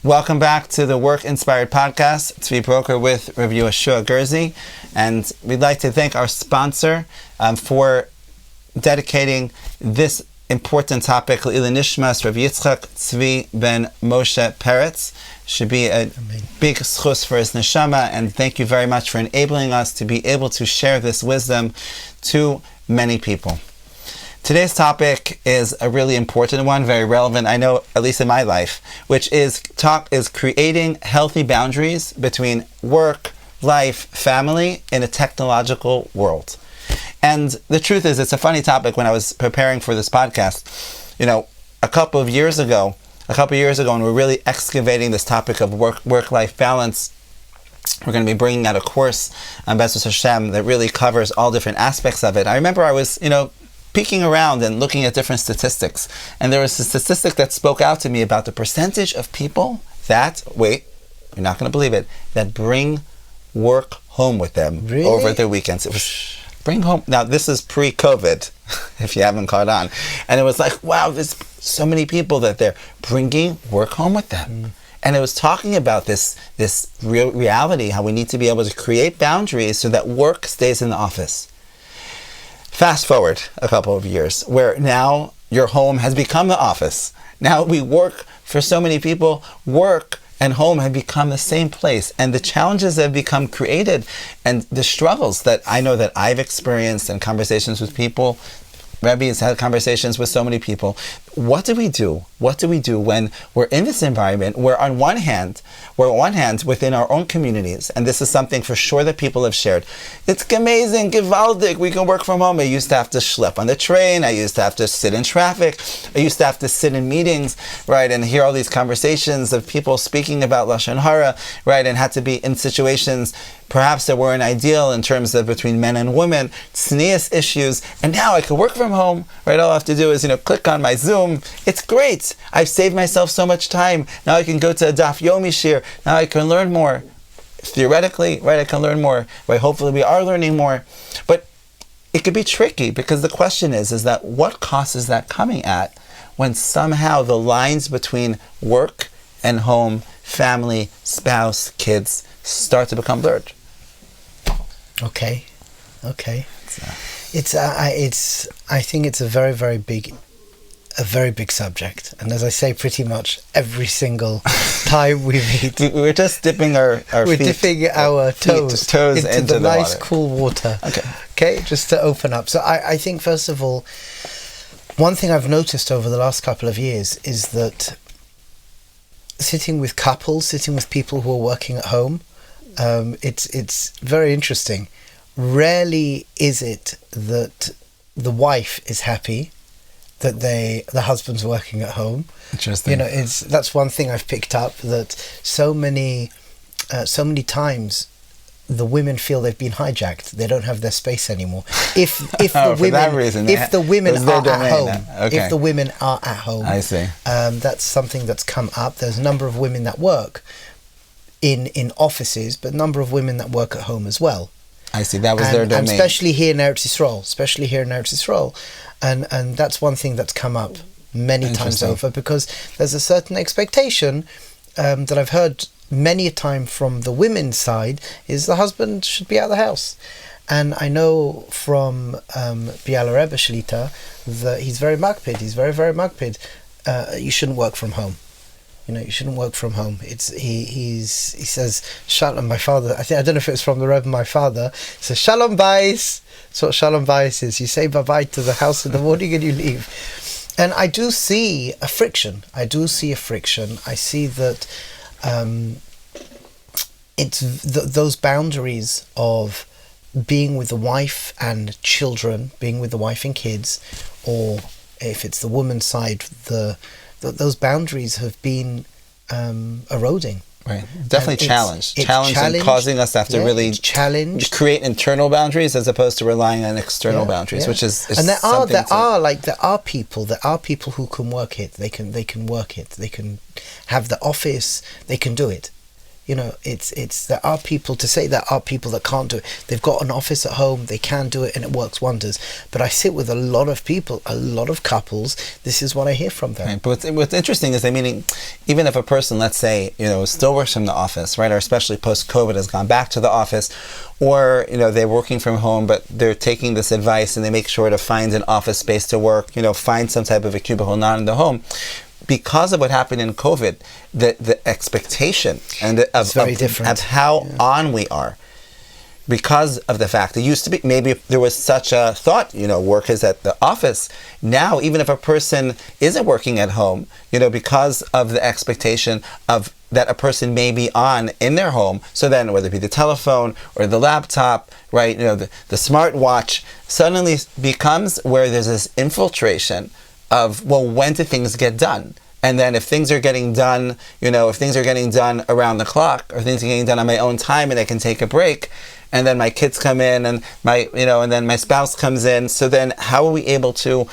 Welcome back to the Work-Inspired Podcast. Tzvi Broker with Rav Gerzi. And we'd like to thank our sponsor for dedicating this important topic, 𝗬𝗓 nishmas Rav Yitzchak Tzvi ben Moshe Peretz. Should be a big 𝗧his for his neshama, and thank you very much for enabling us to be able to share this wisdom to many people. Today's topic is a really important one, very relevant, I know, at least in my life, which is creating healthy boundaries between work, life, family in a technological world. And the truth is, it's a funny topic. When I was preparing for this podcast, a couple of years ago, when we're really excavating this topic of work-life balance, we're going to be bringing out a course on 𝗀𝗧 Hashem that really covers all different aspects of it. I remember I was, peeking around and looking at different statistics. And there was a statistic that spoke out to me about the percentage of people that, you're not going to believe it, that bring work home with them over their weekends. It was bring home. Now, this is pre-COVID, if you haven't caught on. And it was like, wow, there's so many people that they're bringing work home with them. And it was talking about this real reality, how we need to be able to create boundaries so that work stays in the office. Fast forward a couple of years, where now your home has become the office. Now we work, for so many people, work and home have become the same place. And the challenges that have become created and the struggles that I know that I've experienced in conversations with people, Rabbi has had conversations with so many people. What do we do? What do we do when we're in this environment where on one hand, within our own communities, and this is something for sure that people have shared, it's amazing, gewaldig, we can work from home. I used to have to schlep on the train, I used to have to sit in traffic, I used to have to sit in meetings, right, and hear all these conversations of people speaking about Lashon Hara, right, and had to be in situations perhaps that weren't ideal in terms of between men and women, tznius issues, and now I can work from home, right? All I have to do is, click on my Zoom. It's great. I've saved myself so much time. Now I can go to a daf yomi shir. Now I can learn more. Theoretically, right, I can learn more. Right? Hopefully we are learning more. But it could be tricky because the question is that what cost is that coming at when somehow the lines between work and home, family, spouse, kids start to become blurred? Okay. I think it's a very, very big subject, and as I say, pretty much every single time we meet, we're just dipping our we're feet, dipping our toes into the nice water. Cool water. Okay, just to open up. So I think first of all, one thing I've noticed over the last couple of years is that sitting with people who are working at home, it's very interesting. Rarely is it that the wife is happy that the husband's working at home. Interesting. That's one thing I've picked up, that so many times the women feel they've been hijacked. They don't have their space anymore. If the women are at home, I see. That's something that's come up. There's a number of women that work in offices, but a number of women that work at home as well. I see. That was their domain. And especially here in 𝗬𝗓 Yisrael. And that's one thing that's come up many times over, because there's a certain expectation that I've heard many a time from the women's side, is the husband should be out of the house. And I know from Biala Rebbe Shlita that he's very makpid. He's very, very makpid. You shouldn't work from home. You shouldn't work from home. He says shalom. My father, I don't know if it's from the Rebbe. My father says shalom bayis. That's what shalom bayis is. You say bye bye to the house in the morning and you leave. And I do see a friction. I see that it's those boundaries of being with the wife and children, being with the wife and kids, or if it's the woman's side, those boundaries have been eroding. Right, definitely challenged and causing us to have to really create internal boundaries as opposed to relying on external boundaries, which is and there are people who can work it. They can work it. They can have the office. They can do it. There are people that can't do it. They've got an office at home, they can do it, and it works wonders. But I sit with a lot of people, a lot of couples. This is what I hear from them. Right. But what's interesting is, even if a person, let's say, still works from the office, right, or especially post-COVID has gone back to the office, or they're working from home, but they're taking this advice and they make sure to find an office space to work, find some type of a cubicle not in the home. Because of what happened in COVID, the expectation and of how on we are, because of the fact it used to be, maybe there was such a thought, work is at the office. Now, even if a person isn't working at home, because of the expectation of that a person may be on in their home, so then whether it be the telephone or the laptop, right, the smartwatch suddenly becomes where there's this infiltration of, well, when do things get done? And then if things are getting done, if things are getting done around the clock, or things are getting done on my own time and I can take a break, and then my kids come in and and then my spouse comes in, so then how are we able to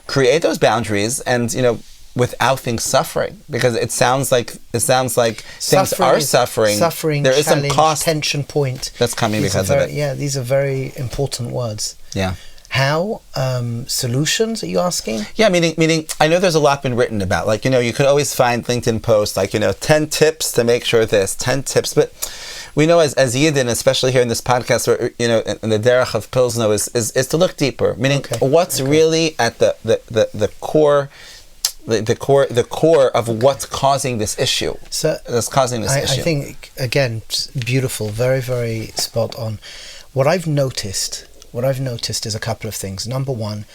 create those boundaries and, without things suffering? Because it sounds like things are suffering. There is some cost, tension point that's coming because of it. Yeah, these are very important words. Yeah. How? Solutions, are you asking? Yeah, meaning, I know there's a lot been written about, you could always find LinkedIn posts, 10 tips to make sure this, 10 tips, but we know as Yidden, especially here in this podcast, or, in the derech of Pilzno is to look deeper, meaning what's really at the core, the core of what's causing this issue. So that's causing this issue. I think, again, beautiful, very, very spot on. What I've noticed is a couple of things. Number one,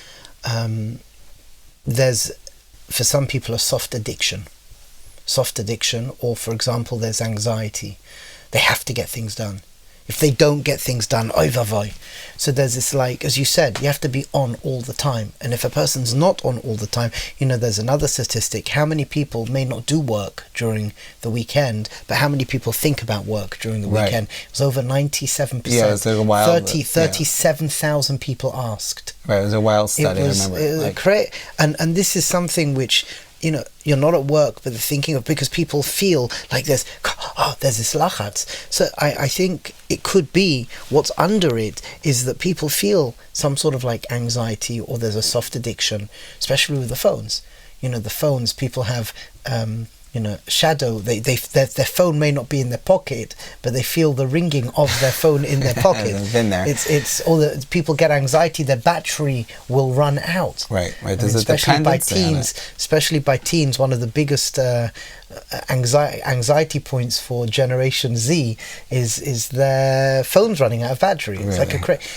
there's, for some people, a soft addiction, or, for example, there's anxiety. They have to get things done. If they don't get things done, 𝗧𝗦. So there's this, as you said, you have to be on all the time. And if a person's not on all the time, there's another statistic. How many people may not do work during the weekend, but how many people think about work during the weekend? It was over 97%. Yeah, it was a wild, 37,000 people asked. Right, it was a wild study, I remember. And this is something which, you're not at work, but they're thinking of, because people feel like there's this 𝗧his. So I think it could be, what's under it is that people feel some sort of anxiety, or there's a soft addiction, especially with the phones. The phones, people have, shadow, their phone may not be in their pocket, but they feel the ringing of their phone in their pocket. Been there. It's all the people get anxiety, their battery will run out. Right. There's especially by teens, one of the biggest anxiety points for Generation Z is their phones running out of battery. It's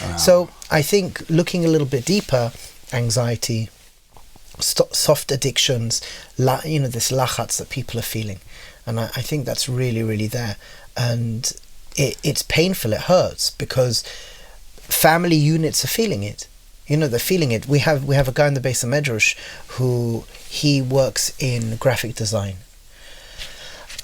Wow. So I think looking a little bit deeper, anxiety, soft addictions, this 𝗧his that people are feeling, and I think that's really, really there, and it's painful. It hurts because family units are feeling it. They're feeling it. We have a guy in the Beis HaMedrash who he works in graphic design,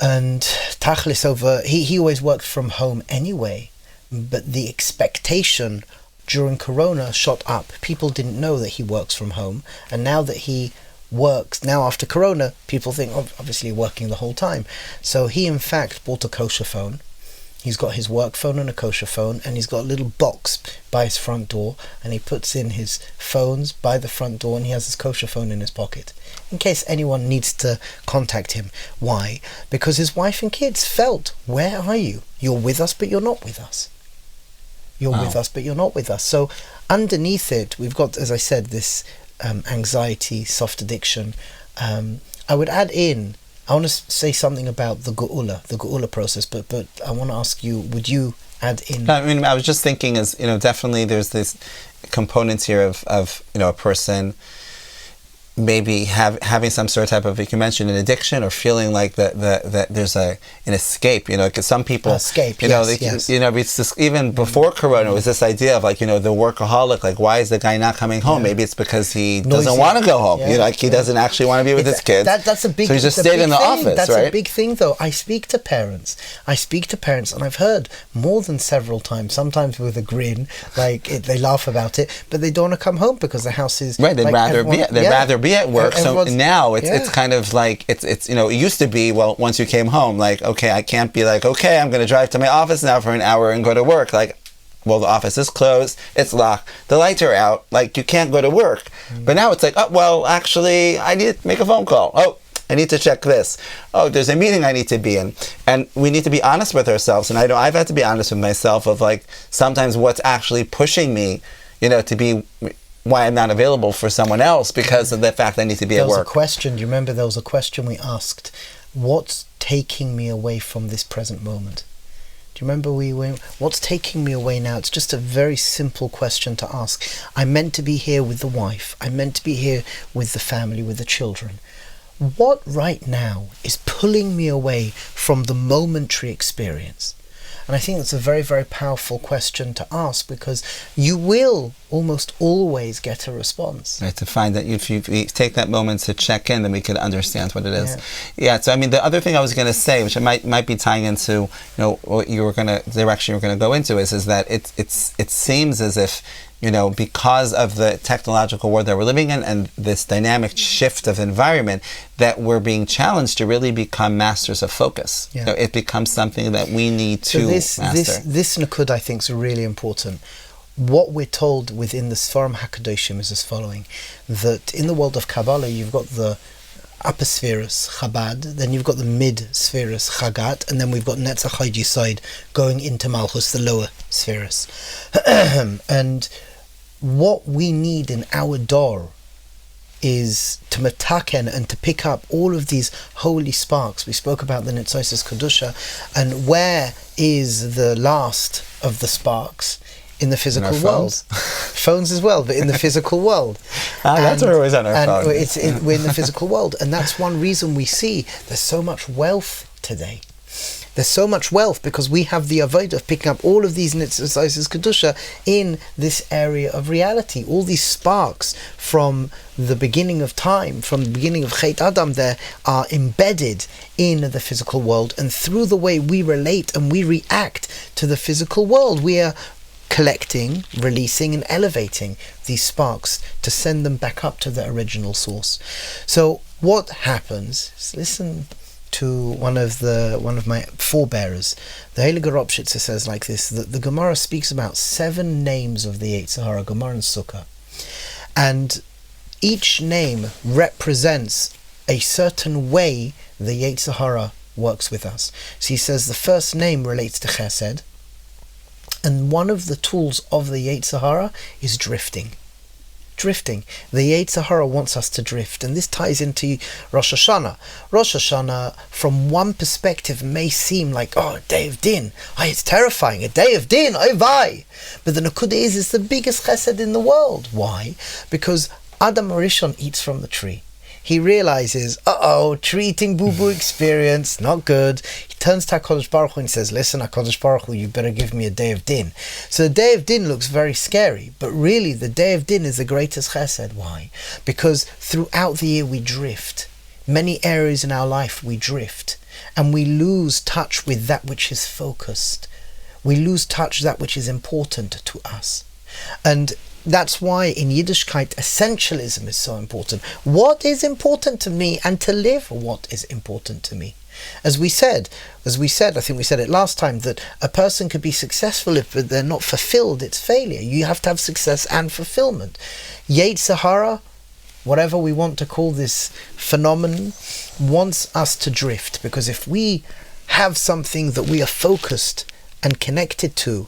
and tachlis he always worked from home anyway, but the expectation during Corona shot up. People didn't know that he works from home, and now that he works, now after Corona, people think, obviously working the whole time. So he in fact bought a kosher phone. He's got his work phone and a kosher phone, and he's got a little box by his front door, and he puts in his phones by the front door, and he has his kosher phone in his pocket in case anyone needs to contact him. Why? Because his wife and kids felt, where are you? You're with us, but you're not with us. You're with us, but you're not with us. So underneath it, we've got, as I said, this anxiety, soft addiction. I would add in, I want to say something about the 𝗀𝗚 process, but I want to ask you, would you add in? I was just thinking, definitely there's this components here of a person maybe having some sort of type of, you mentioned, an addiction, or feeling like that there's an escape, because some people escape, yes. It's just, even before Corona, it was this idea of the workaholic, why is the guy not coming home? Maybe it's because he doesn't want to go home, he doesn't actually want to be with his kids. That's a big, so he just stayed in the office. That's right? a big thing, though. I speak to parents, and I've heard more than several times, sometimes with a grin, they laugh about it, but they don't want to come home because the house is right. They'd rather be at work. So now it's kind of like, it's you know, it used to be, well, once you came home, like, okay, I can't be like, okay, I'm going to drive to my office now for an hour and go to work. Like, well, the office is closed, it's locked, the lights are out, like, you can't go to work. But now it's like, oh, well, actually, I need to make a phone call. Oh, I need to check this. Oh, there's a meeting I need to be in. And we need to be honest with ourselves. And I know I've had to be honest with myself of, like, sometimes what's actually pushing me, you know, to be, why I'm not available for someone else, because of the fact I need to be at work. There was a question, do you remember there was a question we asked, what's taking me away from this present moment? Do you remember we went, what's taking me away now? It's just a very simple question to ask. I'm meant to be here with the wife. I'm meant to be here with the family, with the children. What right now is pulling me away from the momentary experience? And I think that's a very, very powerful question to ask, because you will almost always get a response. Right, to find that if you take that moment to check in, then we could understand what it is. Yeah, so I mean, the other thing I was going to say, which I might be tying into, you know, what you were going to, direction you were going to go into, is that it seems as if, you know, because of the technological world that we're living in and this dynamic shift of environment, that we're being challenged to really become masters of focus. Yeah. So it becomes something that we need to master. This Nakud, I think, is really important. What we're told within the 𝗧his HaKadoshim is as following, that in the world of Kabbalah, you've got the upper spheres, Chabad, then you've got the mid spheres, Chagat, and then we've got 𝗬𝗧his side going into Malchus, the lower spheres. And what we need in our door is to metaken and to pick up all of these holy sparks. We spoke about the 𝗬𝗧his HDZ, and where is the last of the sparks? In the physical world. Phones as well, but in the physical world. That's where we're always on our phone. We're in the physical world, and that's one reason we see there's so much wealth today. There's so much wealth because we have the avodah of picking up all of these 𝗬𝗧his HDZ in this area of reality. All these sparks from the beginning of time, from the beginning of Chet Adam, there are embedded in the physical world, and through the way we relate and we react to the physical world, we are collecting, releasing and elevating these sparks to send them back up to the original source. So what happens is, listen to one of my forebearers, the 𝗬𝗪 𝗪𝗏 says like this, that the Gemara speaks about 7 names of the Yetzer Hara, Gemara and Sukkah, and each name represents a certain way the Yetzer Hara works with us. So he says the first name relates to chesed, and one of the tools of the Yetzer Hara is drifting. Drifting. The Yetzer Hara wants us to drift, and this ties into Rosh Hashanah. Rosh Hashanah, from one perspective, may seem like, oh, a day of din. Oh, it's terrifying. A day of din. Oh, vay. But the Nakuda is, it's the biggest chesed in the world. Why? Because Adam Rishon eats from the tree. He realizes, tree eating boo-boo experience, not good. He turns to HaKadosh Baruch Hu and says, listen, HaKadosh Baruch Hu, you better give me a day of din. So the day of din looks very scary, but really the day of din is the greatest chesed. Why? Because throughout the year we drift. Many areas in our life we drift, and we lose touch with that which is focused. We lose touch with that which is important to us. And that's why in Yiddishkeit essentialism is so important. What is important to me, and to live what is important to me. As we said, I think we said it last time, that a person could be successful if they're not fulfilled, it's failure. You have to have success and fulfillment. Yetzer Hara, whatever we want to call this phenomenon, wants us to drift, because if we have something that we are focused and connected to,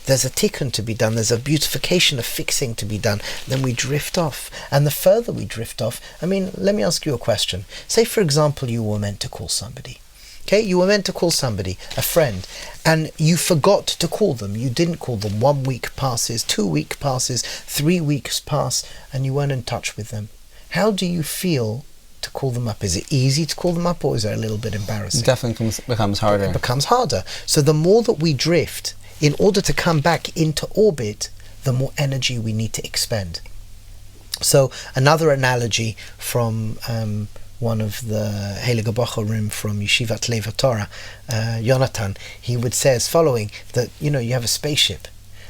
there's a tikkun to be done, there's a beautification, a fixing to be done, then we drift off. And the further we drift off, I mean, let me ask you a question. Say, for example, you were meant to call somebody. Okay, you were meant to call somebody, a friend, and you forgot to call them. You didn't call them. 1 week passes, 2 weeks passes, 3 weeks pass, and you weren't in touch with them. How do you feel to call them up? Is it easy to call them up, or is it a little bit embarrassing? It definitely becomes harder. It becomes harder. So the more that we drift, in order to come back into orbit, the more energy we need to expend. So another analogy from one of the Heilige Bochurim from Yeshivat Lev Torah, Jonathan, he would say as following, that you have a spaceship,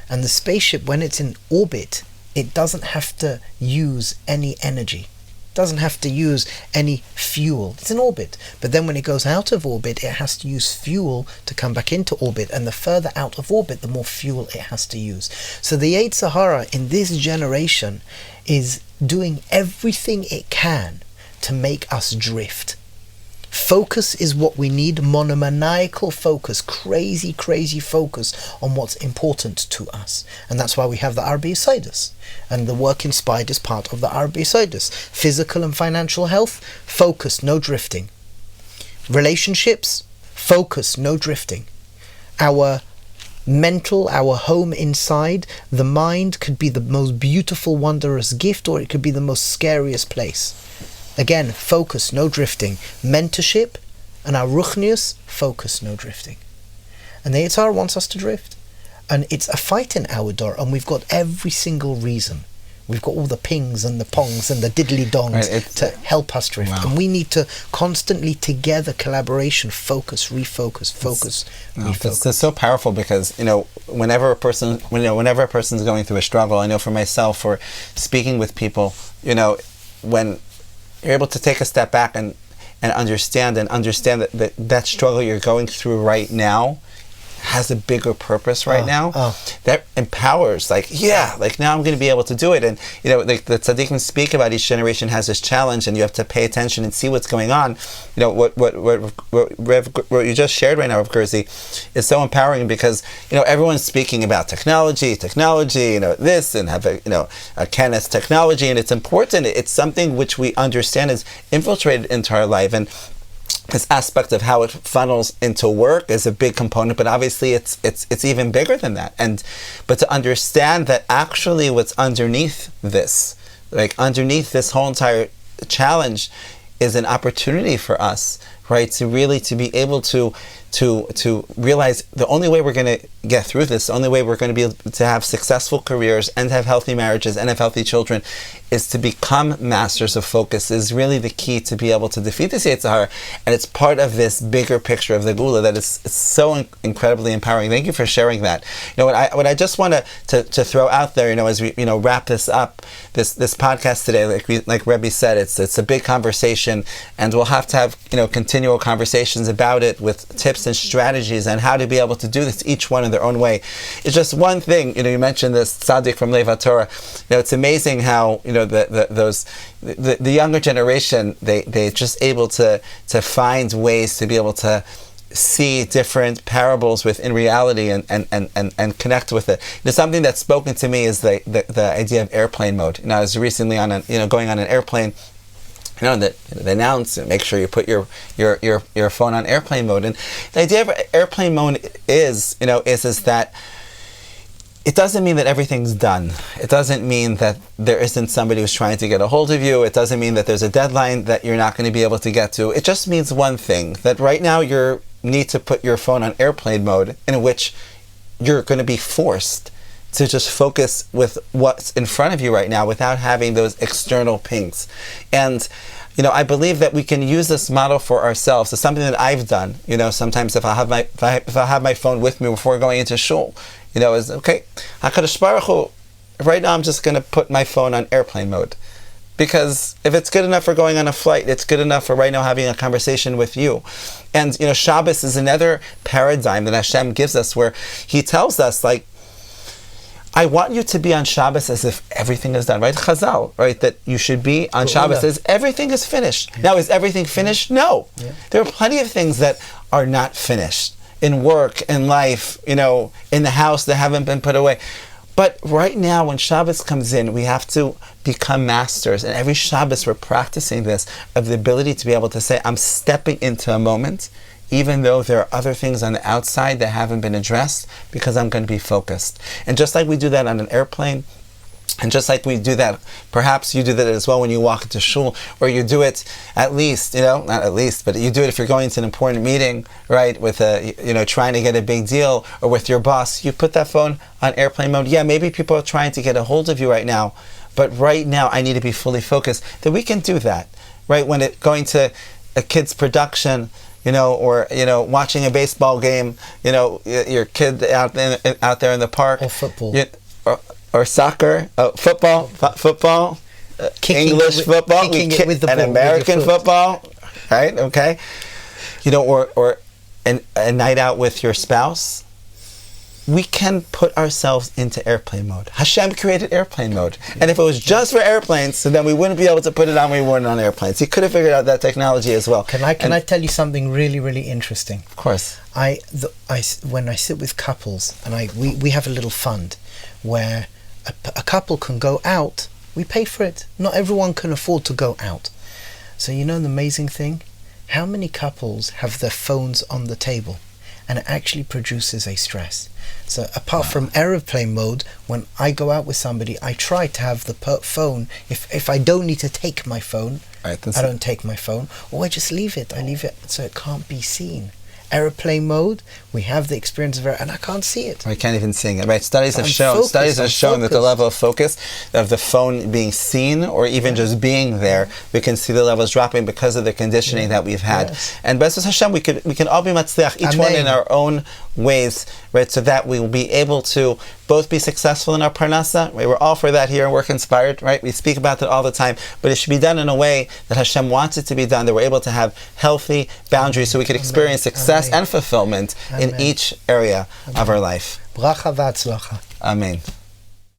and the spaceship, when it's in orbit, it doesn't have to use any energy. doesn't have to use any fuel. It's in orbit. But then when it goes out of orbit, it has to use fuel to come back into orbit. And the further out of orbit, the more fuel it has to use. So the Yetzer Hara in this generation is doing everything it can to make us drift. Focus is what we need, monomaniacal focus, crazy focus on what's important to us. And that's why we have the 𝗟𝗡𝗧'𝗦. And the work inspired is part of the 𝗟𝗡𝗧'𝗦. Physical and financial health, focus, no drifting. Relationships, focus, no drifting. Our mental, our home inside, the mind could be the most beautiful, wondrous gift, or it could be the most scariest place. Again, focus, no drifting. Mentorship and our ruchnius, focus, no drifting. And the Yetzer Hara wants us to drift. And it's a fight in our door, and we've got every single reason. We've got all the pings and the pongs and the diddly dongs to help us drift. Wow. And we need to constantly together, collaboration, focus, refocus, refocus. It's so powerful because, whenever a person's going through a struggle, I know for myself, or speaking with people, when you're able to take a step back and understand that struggle you're going through right now has a bigger purpose right now. That empowers, now I'm going to be able to do it. And the tzaddikim speak about each generation has this challenge, and you have to pay attention and see what's going on. What you just shared right now, Rav Gerzi, is so empowering because everyone's speaking about technology, this, and have a 𝗀𝗃 technology, and it's important. It's something which we understand is infiltrated into our life, and this aspect of how it funnels into work is a big component, but obviously it's even bigger than that. But to understand that actually what's underneath this, underneath this whole entire challenge, is an opportunity for us, right? To be able to realize the only way we're going to get through this, the only way we're going to be able to have successful careers and have healthy marriages and have healthy children, is to become masters of focus, is really the key to be able to defeat this Yetzer Hara. And it's part of this bigger picture of the Geula that is so incredibly empowering. Thank you for sharing that. What I just want to throw out there, as we wrap this up, this podcast today, like Rabbi said, it's a big conversation, and we'll have to have continual conversations about it with tips and strategies and how to be able to do this, each one in their own way. It's just one thing. You mentioned this tzaddik from Leva Torah. It's amazing how the younger generation, they just able to find ways to be able to see different parables within reality and connect with it. Something that's spoken to me is the idea of airplane mode. I was recently on going on an airplane. That they announce, make sure you put your phone on airplane mode. And the idea of airplane mode is that it doesn't mean that everything's done. It doesn't mean that there isn't somebody who's trying to get a hold of you. It doesn't mean that there's a deadline that you're not going to be able to get to. It just means one thing, that right now you need to put your phone on airplane mode, in which you're going to be forced to just focus with what's in front of you right now without having those external pings. And I believe that we can use this model for ourselves. It's something that I've done. Sometimes if I have my phone with me before going into shul, is okay. 𝗀𝗃𝗧, right now I'm just going to put my phone on airplane mode, because if it's good enough for going on a flight, it's good enough for right now having a conversation with you. And Shabbos is another paradigm that Hashem gives us, where He tells us, I want you to be on Shabbos as if everything is done, right? Chazal, right? That you should be on Shabbos as everything is finished. Yeah. Now, is everything finished? No. Yeah. There are plenty of things that are not finished in work, in life, in the house that haven't been put away. But right now, when Shabbos comes in, we have to become masters. And every Shabbos, we're practicing this, of the ability to be able to say, I'm stepping into a moment, even though there are other things on the outside that haven't been addressed, because I'm going to be focused. And just like we do that on an airplane, and just like we do that, perhaps you do that as well when you walk into shul, or you do it at least, not at least, but you do it if you're going to an important meeting, right, with trying to get a big deal, or with your boss, you put that phone on airplane mode. Yeah, maybe people are trying to get a hold of you right now, but right now I need to be fully focused. Then we can do that, right? When going to a kid's production, or watching a baseball game, your kid out there in the park, or football, or soccer, football. English football, and American football, right? Okay. Or a night out with your spouse. We can put ourselves into airplane mode. Hashem created airplane mode. And if it was just for airplanes, so then we wouldn't be able to put it on when we weren't on airplanes. He could have figured out that technology as well. Can I tell you something really, really interesting? Of course. When I sit with couples, and we have a little fund where a couple can go out, we pay for it. Not everyone can afford to go out. So the amazing thing? How many couples have their phones on the table? And it actually produces a stress. So apart from aeroplane mode, when I go out with somebody, I try to have the phone. If I don't need to take my phone, I don't take my phone, or I just leave it. I leave it so it can't be seen. Aeroplane mode, we have the experience of it, and I can't see it. I can't even see it. Right? Studies have shown that the level of focus of the phone being seen, or even just being there, we can see the levels dropping because of the conditioning that we've had. Yes. And B'ezras Hashem, we can all be matzliach, each one in our own ways, right? So that we will be able to both be successful in our parnasa. Right? We're all for that here in Work Inspired, right? We speak about it all the time, but it should be done in a way that Hashem wants it to be done, that we're able to have healthy boundaries so we can experience success and fulfillment in each area of our life. Bracha v'atzlacha. Amen.